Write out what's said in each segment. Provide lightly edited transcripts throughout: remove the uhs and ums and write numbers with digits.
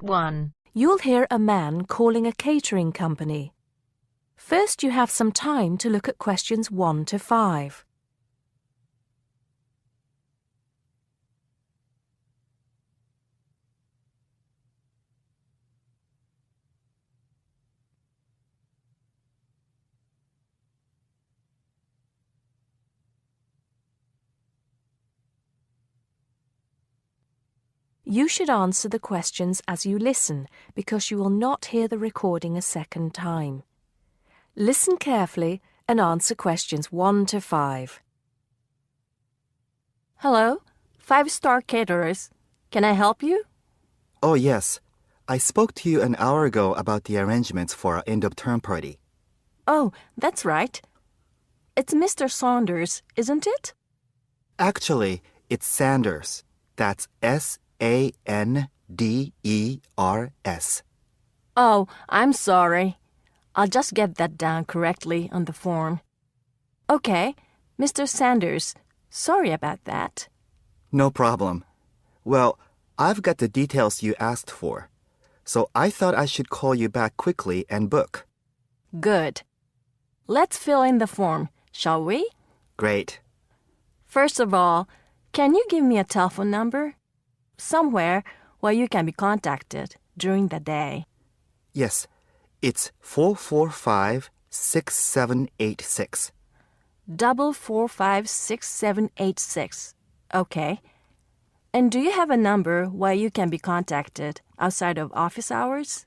1. You'll hear a man calling a catering company. First, you have some time to look at questions 1 to 5. You should answer the questions as you listen because you will not hear the recording a second time. Listen carefully and answer questions 1 to 5. Hello, 5-star caterers. Can I help you? Oh, yes. I spoke to you an hour ago about the arrangements for our end-of-term party. Oh, that's right. It's Mr. Saunders, isn't it? Actually, it's Sanders. That's Sanders. Oh, I'm sorry. I'll just get that down correctly on the form. Okay, Mr. Sanders, sorry about that. No problem. Well, I've got the details you asked for, so I thought I should call you back quickly and book. Good. Let's fill in the form, shall we? Great. First of all, can you give me a telephone number? Somewhere where you can be contacted during the day. Yes, it's 445-6786. 445-6786. Okay. And do you have a number where you can be contacted outside of office hours?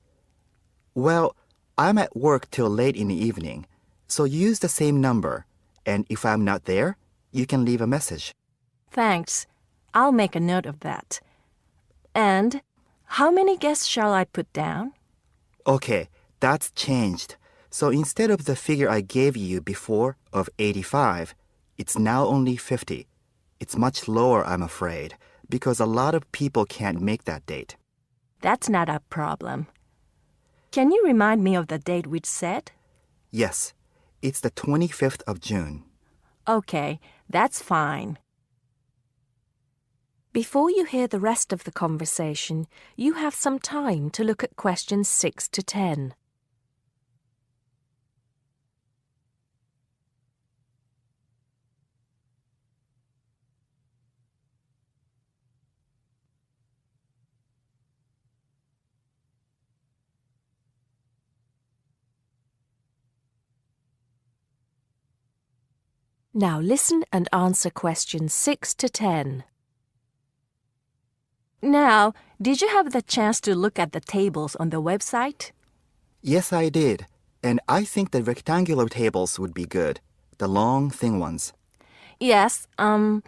Well, I'm at work till late in the evening, so use the same number, and if I'm not there, you can leave a message. Thanks. I'll make a note of that. And how many guests shall I put down? Okay, that's changed. So instead of the figure I gave you before of 85, it's now only 50. It's much lower, I'm afraid, because a lot of people can't make that date. That's not a problem. Can you remind me of the date we'd set? Yes, it's the 25th of June. Okay, that's fine. Before you hear the rest of the conversation, you have some time to look at questions 6 to 10. Now listen and answer questions 6 to 10. Now, did you have the chance to look at the tables on the website? Yes, I did. And I think the rectangular tables would be good. The long, thin ones. Yes, you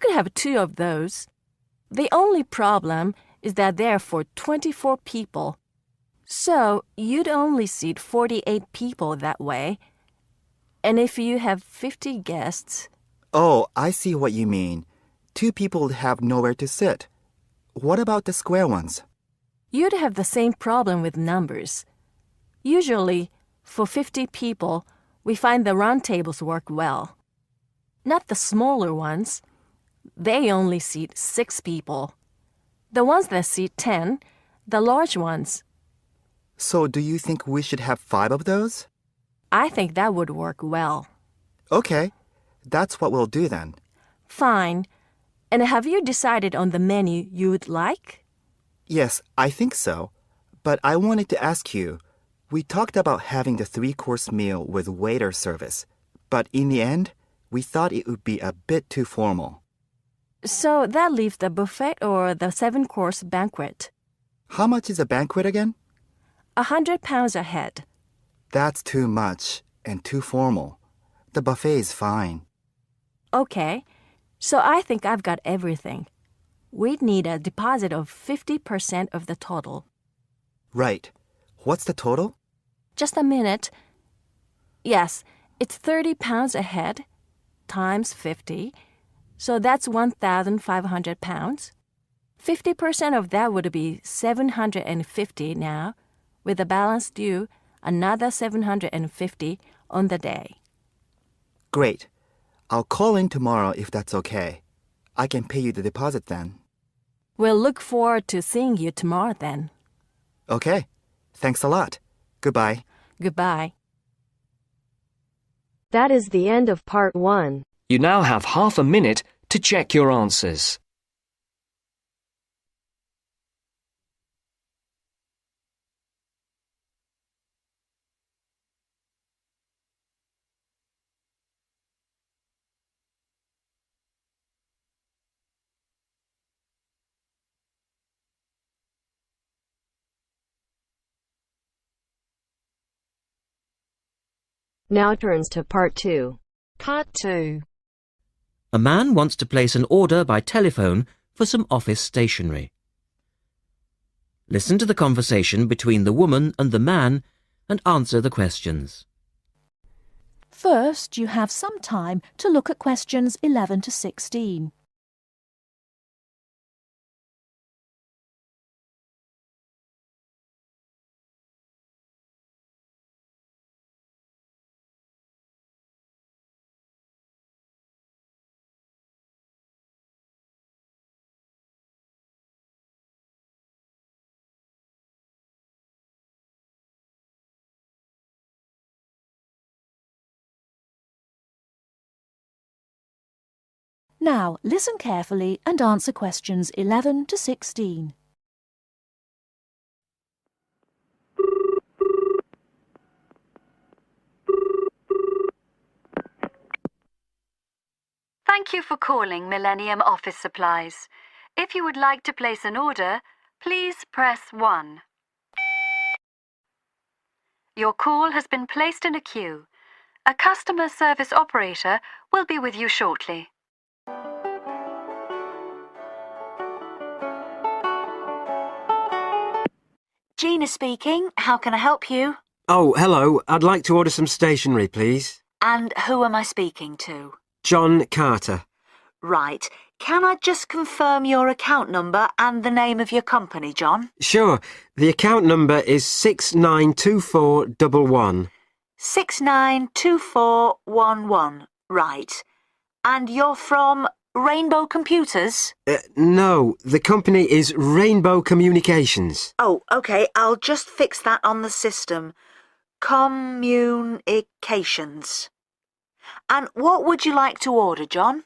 could have 2 of those. The only problem is that they're for 24 people. So you'd only seat 48 people that way. And if you have 50 guests... Oh, I see what you mean. 2 people would have nowhere to sit. What about the square ones? You'd have the same problem with numbers. Usually, for 50 people, we find the round tables work well. Not the smaller ones. They only seat 6 people. The ones that seat 10, the large ones. So do you think we should have 5 of those? I think that would work well. Okay, that's what we'll do then. Fine. And have you decided on the menu you would like? Yes, I think so. But I wanted to ask you, we talked about having the 3-course meal with waiter service, but in the end, we thought it would be a bit too formal. So that leaves the buffet or the 7-course banquet. How much is a banquet again? £100 a head. That's too much and too formal. The buffet is fine. Okay, so I think I've got everything. We'd need a deposit of 50% of the total. Right. What's the total? Just a minute. Yes, it's £30 a head times 50, so that's £1,500. 50% of that would be $750 now, with the balance due another $750 on the day. Great. I'll call in tomorrow if that's okay. I can pay you the deposit then. We'll look forward to seeing you tomorrow then. Okay. Thanks a lot. Goodbye. Goodbye. That is the end of part 1. You now have half a minute to check your answers. Now turns to part 2. Part 2. A man wants to place an order by telephone for some office stationery. Listen to the conversation between the woman and the man and answer the questions. First, you have some time to look at questions 11 to 16. Now, listen carefully and answer questions 11 to 16. Thank you for calling Millennium Office Supplies. If you would like to place an order, please press 1. Your call has been placed in a queue. A customer service operator will be with you shortly. Gina speaking. How can I help you? Oh, hello. I'd like to order some stationery, please. And who am I speaking to? John Carter. Right. Can I just confirm your account number and the name of your company, John? Sure. The account number is 692411. 692411. Right. And you're from Rainbow Computers? No, the company is Rainbow Communications. Oh, okay. I'll just fix that on the system. Communications. And what would you like to order, John?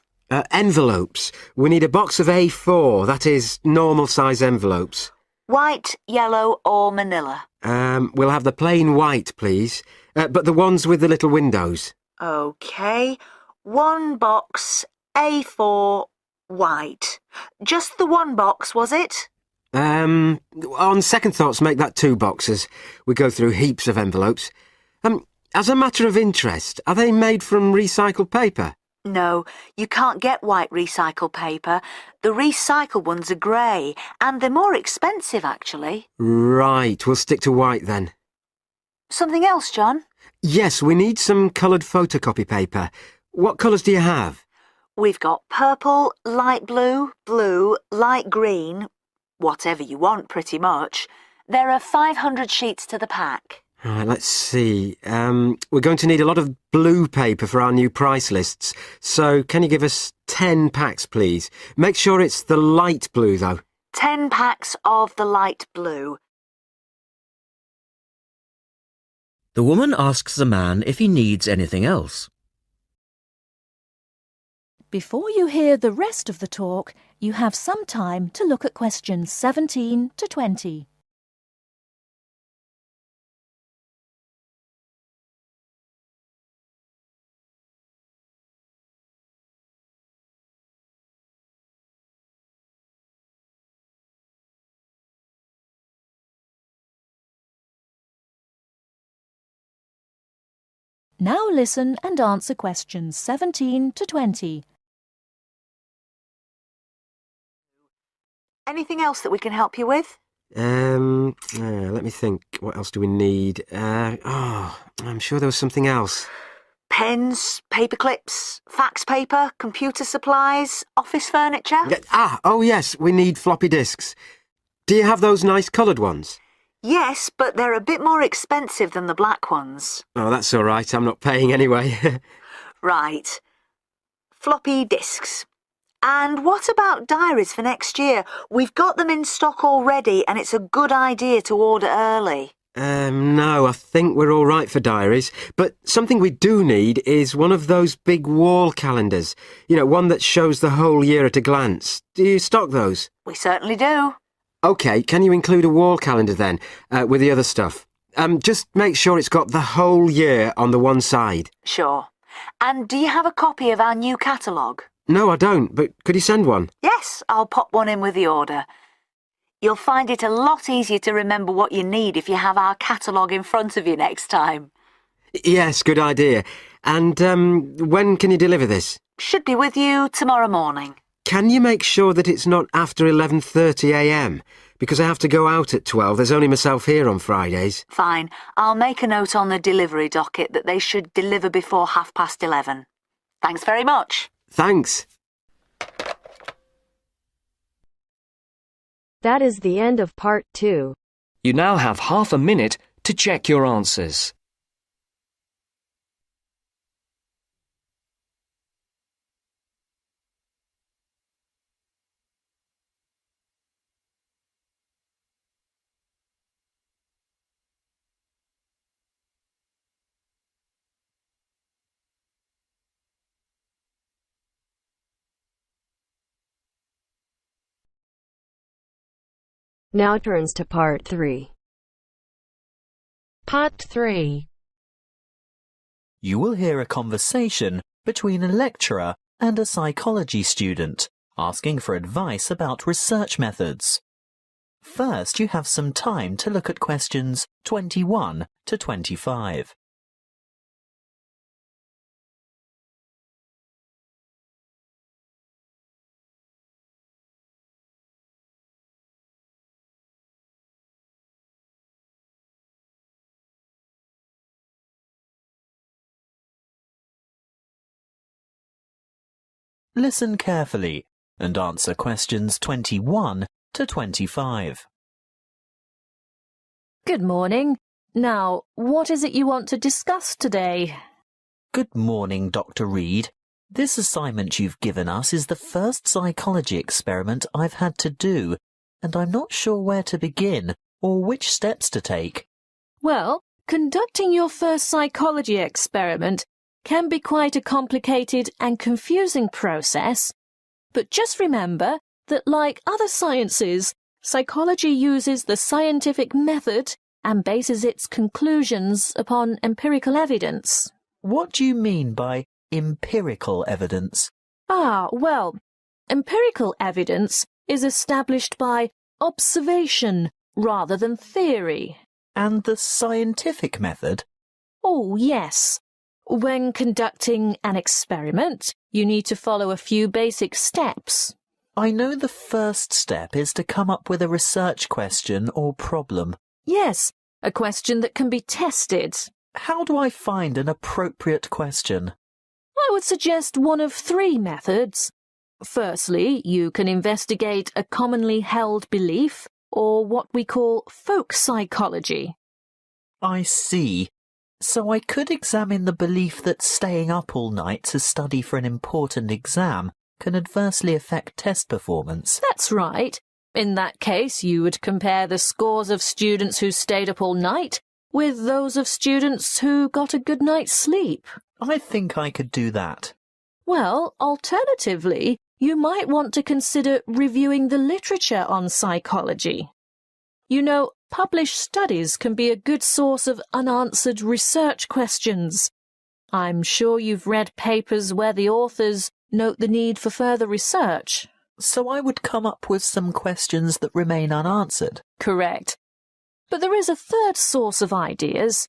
Envelopes. We need a box of A4, that is, normal size envelopes. White, yellow or manila? We'll have the plain white, please. But the ones with the little windows. Okay. One box, A4, white. Just the one box, was it? On second thoughts, make that 2 boxes. We go through heaps of envelopes. As a matter of interest, are they made from recycled paper? No, you can't get white recycled paper. The recycled ones are grey, and they're more expensive, actually. Right, we'll stick to white then. Something else, John? Yes, we need some coloured photocopy paper. What colours do you have? We've got purple, light blue, blue, light green, whatever you want, pretty much. There are 500 sheets to the pack. Right, let's see. We're going to need a lot of blue paper for our new price lists. So can you give us 10 packs, please? Make sure it's the light blue, though. 10 packs of the light blue. The woman asks the man if he needs anything else. Before you hear the rest of the talk, you have some time to look at questions 17 to 20. Now listen and answer questions 17 to 20. Anything else that we can help you with? Let me think. What else do we need? I'm sure there was something else. Pens, paper clips, fax paper, computer supplies, office furniture? Oh yes, we need floppy disks. Do you have those nice coloured ones? Yes, but they're a bit more expensive than the black ones. Oh, that's all right. I'm not paying anyway. Right. Floppy disks. And what about diaries for next year? We've got them in stock already and it's a good idea to order early. No, I think we're all right for diaries. But something we do need is one of those big wall calendars. You know, one that shows the whole year at a glance. Do you stock those? We certainly do. OK, can you include a wall calendar then, with the other stuff? Just make sure it's got the whole year on the one side. Sure. And do you have a copy of our new catalogue? No, I don't, but could you send one? Yes, I'll pop one in with the order. You'll find it a lot easier to remember what you need if you have our catalogue in front of you next time. Yes, good idea. And when can you deliver this? Should be with you tomorrow morning. Can you make sure that it's not after 11:30 a.m? Because I have to go out at 12. There's only myself here on Fridays. Fine. I'll make a note on the delivery docket that they should deliver before 11:30. Thanks very much. Thanks. That is the end of part 2. You now have half a minute to check your answers. Now turns to part 3. Part 3. You will hear a conversation between a lecturer and a psychology student asking for advice about research methods. First, you have some time to look at questions 21 to 25. Listen carefully and answer questions 21 to 25. Good morning. Now, what is it you want to discuss today? Good morning, Dr. Reed. This assignment you've given us is the first psychology experiment I've had to do, and I'm not sure where to begin or which steps to take. Well, conducting your first psychology experiment can be quite a complicated and confusing process, but just remember that like other sciences, psychology uses the scientific method and bases its conclusions upon empirical evidence. What do you mean by empirical evidence? Well, empirical evidence is established by observation rather than theory. And the scientific method? Oh, yes. When conducting an experiment, you need to follow a few basic steps. I know the first step is to come up with a research question or problem. Yes, a question that can be tested. How do I find an appropriate question? I would suggest one of 3 methods. Firstly, you can investigate a commonly held belief, or what we call folk psychology. I see. So I could examine the belief that staying up all night to study for an important exam can adversely affect test performance. That's right. In that case, you would compare the scores of students who stayed up all night with those of students who got a good night's sleep. I think I could do that. Well, alternatively, you might want to consider reviewing the literature on psychology. You know, published studies can be a good source of unanswered research questions. I'm sure you've read papers where the authors note the need for further research. So I would come up with some questions that remain unanswered. Correct. But there is a third source of ideas.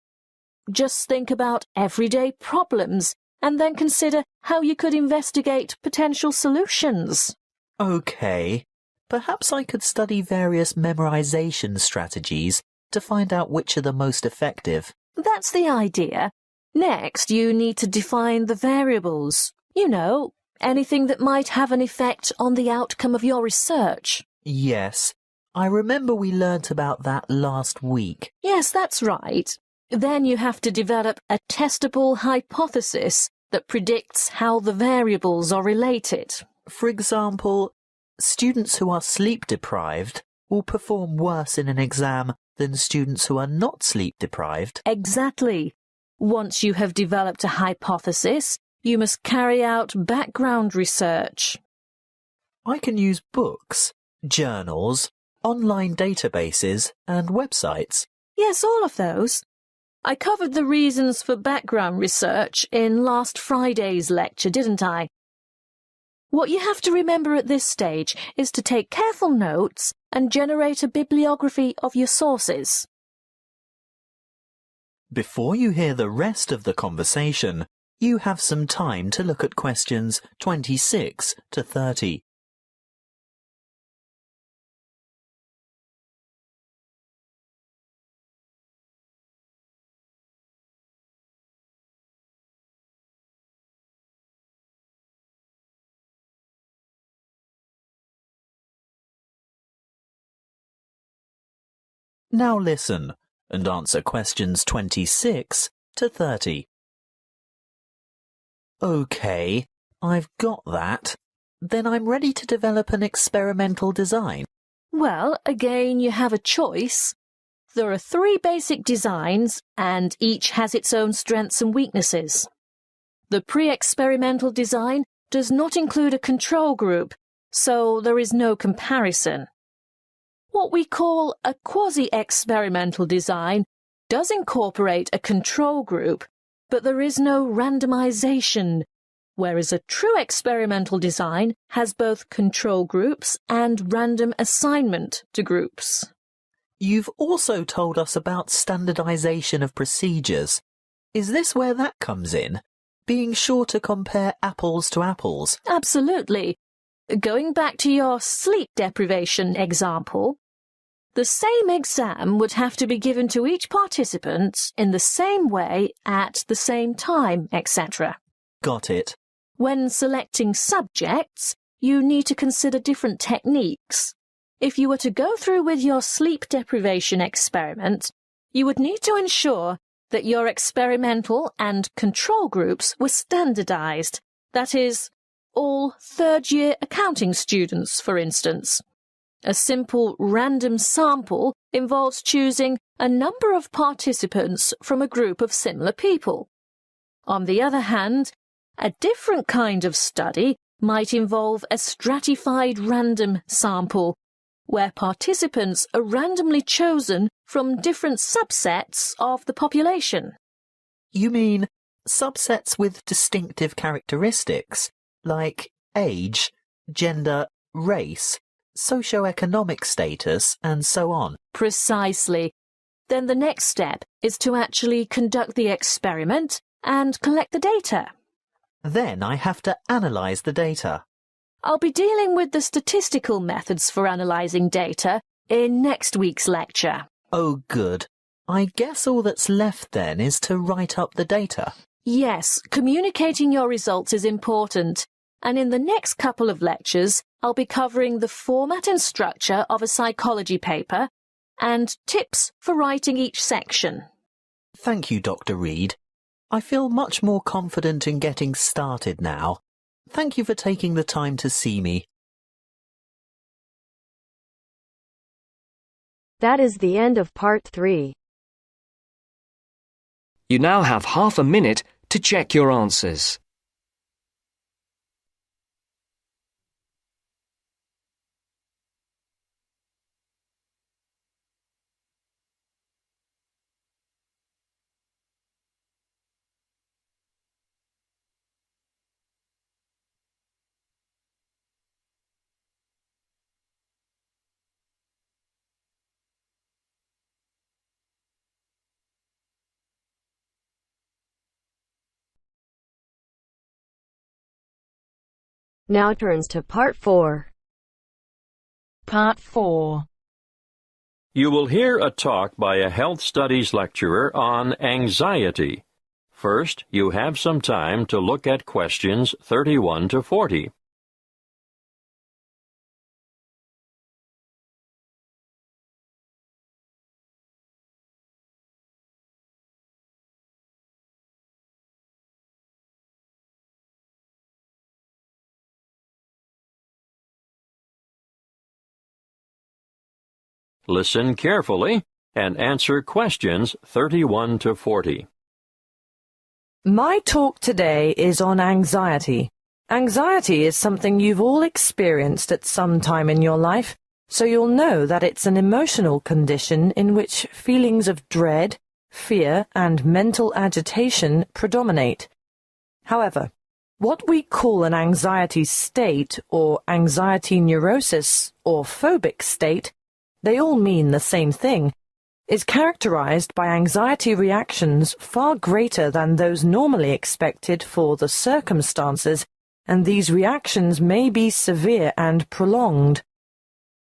Just think about everyday problems and then consider how you could investigate potential solutions. OK. Perhaps I could study various memorization strategies to find out which are the most effective. That's the idea. Next, you need to define the variables. You know, anything that might have an effect on the outcome of your research. Yes, I remember we learnt about that last week. Yes, that's right. Then you have to develop a testable hypothesis that predicts how the variables are related. For example, students who are sleep-deprived will perform worse in an exam than students who are not sleep-deprived. Exactly. Once you have developed a hypothesis, you must carry out background research. I can use books, journals, online databases and websites. Yes, all of those. I covered the reasons for background research in last Friday's lecture, didn't I? What you have to remember at this stage is to take careful notes and generate a bibliography of your sources. Before you hear the rest of the conversation, you have some time to look at questions 26 to 30. Now listen and answer questions 26 to 30. OK, I've got that. Then I'm ready to develop an experimental design. Well, again, you have a choice. There are 3 basic designs, and each has its own strengths and weaknesses. The pre-experimental design does not include a control group, so there is no comparison. What we call a quasi-experimental design does incorporate a control group, but there is no randomization, whereas a true experimental design has both control groups and random assignment to groups. You've also told us about standardization of procedures. Is this where that comes in? Being sure to compare apples to apples? Absolutely. Going back to your sleep deprivation example, the same exam would have to be given to each participant in the same way at the same time, etc. Got it. When selecting subjects, you need to consider different techniques. If you were to go through with your sleep deprivation experiment, you would need to ensure that your experimental and control groups were standardized. That is, all third-year accounting students, for instance. A simple random sample involves choosing a number of participants from a group of similar people. On the other hand, a different kind of study might involve a stratified random sample, where participants are randomly chosen from different subsets of the population. You mean subsets with distinctive characteristics, like age, gender, race, socioeconomic status, and so on? Precisely. Then the next step is to actually conduct the experiment and collect the data. Then I have to analyze the data. I'll be dealing with the statistical methods for analysing data in next week's lecture. Oh, good. I guess all that's left then is to write up the data. Yes, communicating your results is important, and in the next couple of lectures, I'll be covering the format and structure of a psychology paper and tips for writing each section. Thank you, Dr. Reed. I feel much more confident in getting started now. Thank you for taking the time to see me. That is the end of part 3. You now have half a minute to check your answers. Now turns to part 4. Part 4. You will hear a talk by a health studies lecturer on anxiety. First, you have some time to look at questions 31 to 40. Listen carefully and answer questions 31 to 40. My talk today is on anxiety. Anxiety is something you've all experienced at some time in your life, so you'll know that it's an emotional condition in which feelings of dread, fear, and mental agitation predominate. However, what we call an anxiety state, or anxiety neurosis, or phobic state, they all mean the same thing, is characterized by anxiety reactions far greater than those normally expected for the circumstances, and these reactions may be severe and prolonged.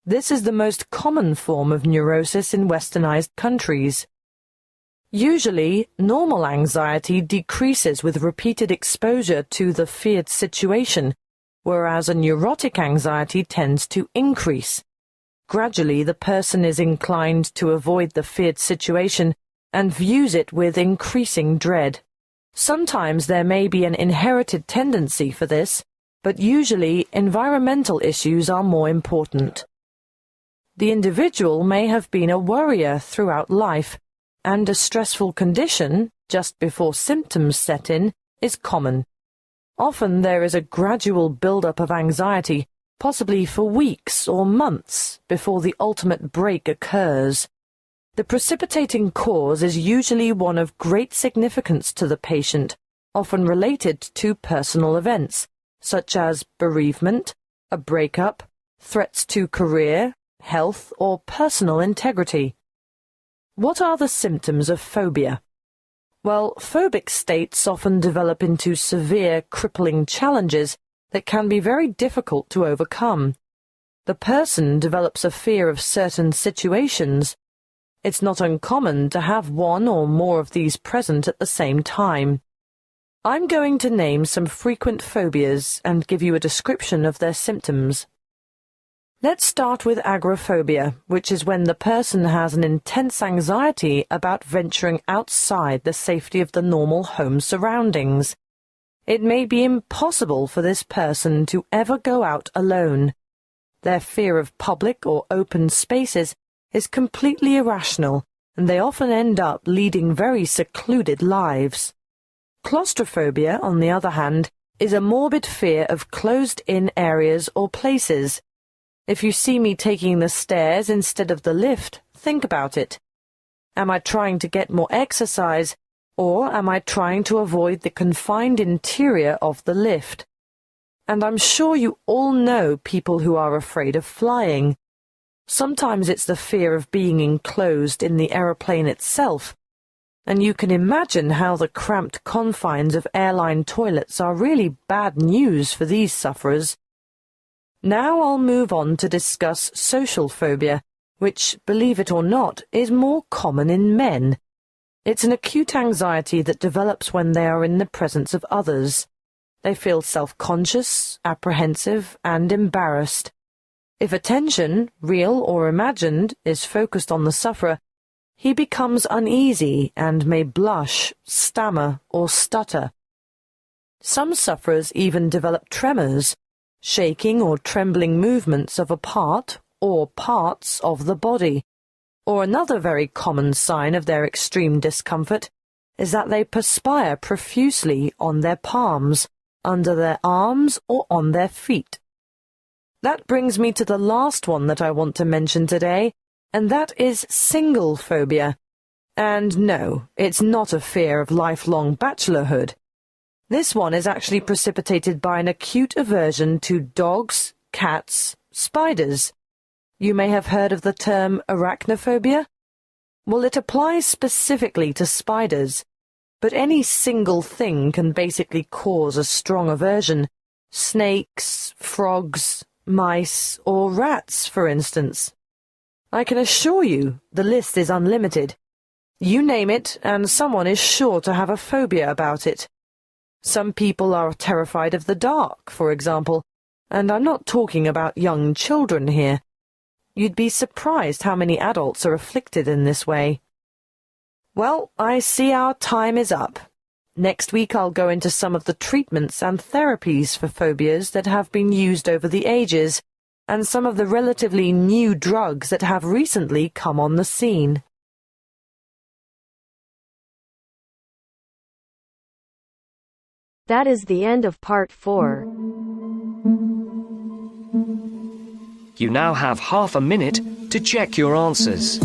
This is the most common form of neurosis in westernized countries. Usually, normal anxiety decreases with repeated exposure to the feared situation, whereas a neurotic anxiety tends to increase. Gradually, the person is inclined to avoid the feared situation and views it with increasing dread. Sometimes there may be an inherited tendency for this, but usually environmental issues are more important. The individual may have been a worrier throughout life, and a stressful condition, just before symptoms set in, is common. Often there is a gradual build-up of anxiety, possibly for weeks or months, before the ultimate break occurs. The precipitating cause is usually one of great significance to the patient, often related to personal events, such as bereavement, a breakup, threats to career, health, or personal integrity. What are the symptoms of phobia? Well, phobic states often develop into severe, crippling challenges that can be very difficult to overcome. The person develops a fear of certain situations. It's not uncommon to have one or more of these present at the same time. I'm going to name some frequent phobias and give you a description of their symptoms. Let's start with agoraphobia, which is when the person has an intense anxiety about venturing outside the safety of the normal home surroundings. It may be impossible for this person to ever go out alone. Their fear of public or open spaces is completely irrational, and they often end up leading very secluded lives. Claustrophobia, on the other hand, is a morbid fear of closed-in areas or places. If you see me taking the stairs instead of the lift, think about it. Am I trying to get more exercise, or am I trying to avoid the confined interior of the lift? And I'm sure you all know people who are afraid of flying. Sometimes it's the fear of being enclosed in the aeroplane itself, and you can imagine how the cramped confines of airline toilets are really bad news for these sufferers. Now I'll move on to discuss social phobia, which, believe it or not, is more common in men. It's an acute anxiety that develops when they are in the presence of others. They feel self-conscious, apprehensive, and embarrassed. If attention, real or imagined, is focused on the sufferer, he becomes uneasy and may blush, stammer, or stutter. Some sufferers even develop tremors, shaking or trembling movements of a part or parts of the body. Or another very common sign of their extreme discomfort is that they perspire profusely on their palms, under their arms, or on their feet. That brings me to the last one that I want to mention today, and that is single phobia. And no, it's not a fear of lifelong bachelorhood. This one is actually precipitated by an acute aversion to dogs, cats, spiders. You may have heard of the term arachnophobia. Well, it applies specifically to spiders, but any single thing can basically cause a strong aversion. Snakes, frogs, mice, or rats, for instance. I can assure you the list is unlimited. You name it, and someone is sure to have a phobia about it. Some people are terrified of the dark, for example, and I'm not talking about young children here. You'd be surprised how many adults are afflicted in this way. Well, I see our time is up. Next week I'll go into some of the treatments and therapies for phobias that have been used over the ages, and some of the relatively new drugs that have recently come on the scene. That is the end of part 4. You now have half a minute to check your answers.